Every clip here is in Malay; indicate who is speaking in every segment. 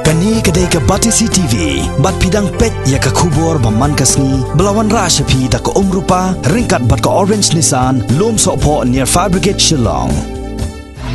Speaker 1: Kani kedai ke Batisi TV, bat pidang pet ya ke kubur baman kasni, belawan rasyapi tak ke rupa, ringkat bat ke Orange Nissan, lom sokpo near Fire Brigade Shillong.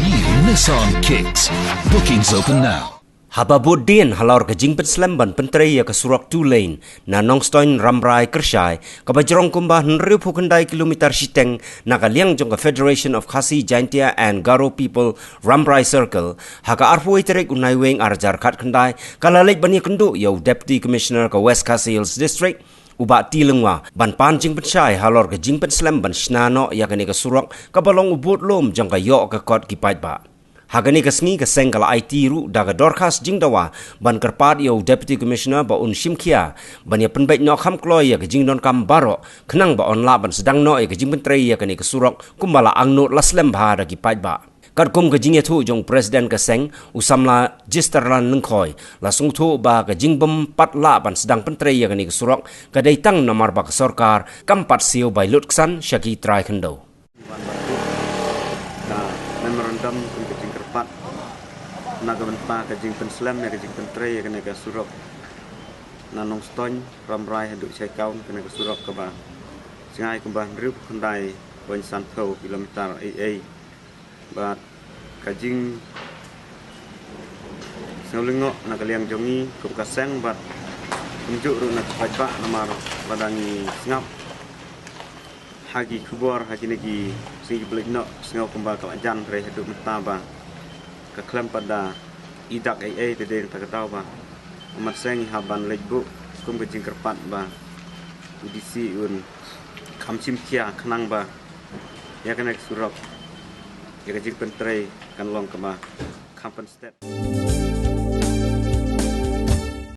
Speaker 2: New Nissan Kicks. Bookings open now.
Speaker 3: Hababud din halor ke jingpet slemban pentrai ya ke surak 2 lane na nongstoin ramrai kersyai ke bajrong kumbah nriup hukandai kilometer siteng na kaliang jong ke Federation of Khasi Jaintia and Garo People Ramrai Circle haka arfu iterik unai weng arjar kat kendai kalalek bani kendu yau Deputy Commissioner ke West Khasi Hills District uba tilengwa ban pan jingpet syai halor ke jingpet slemban snano ya kani ke surak ke balong ubut lom jong ke yok ke kot kipait ba. Hagani kasngi ka sengkala IT ru daga dorkas jingdawa ban kerpat yo Deputy Commissioner ba un shimkia ban ya penbaik no kham kloy ya ke jingdon kam baro kenang ba on la ban sedang no ya ke jing menteri ya kani ke surok kumbala angno laslem bha da ki pai ba kat kum ke jing ya thu jong president ka seng usamla jisterlan nengkhoi lasung thu ba ke jingbem pat la ban sedang penteri ya kani ke surok ka dai tang nomor ba ke sarkar kam pat siu bai lutksan syaki trai khendo
Speaker 4: memorandum untuk kerpat naga mentah ke jing penslam ya ke jing pentre ya kena ke surok nanong stone ramrai haduk sai kaun kena ke surok ke ba singai ke bah riup kendai poin santo kilometer AA ba kajing saulengok naga liang jongi ke kaseng ba unjuk ru nak pajak nomor badangi ngap hagi kubur hagi negi sing belik nok singau kembal ke ajan reh hidup mentaba ke klem pada idak AA tede tak tahu ba amat seng haban lejbu kum ke jingkerpat ba udisi un kamcim kia kenang ba ya kena surok ya ke jing pentre kan long ke ba kampen state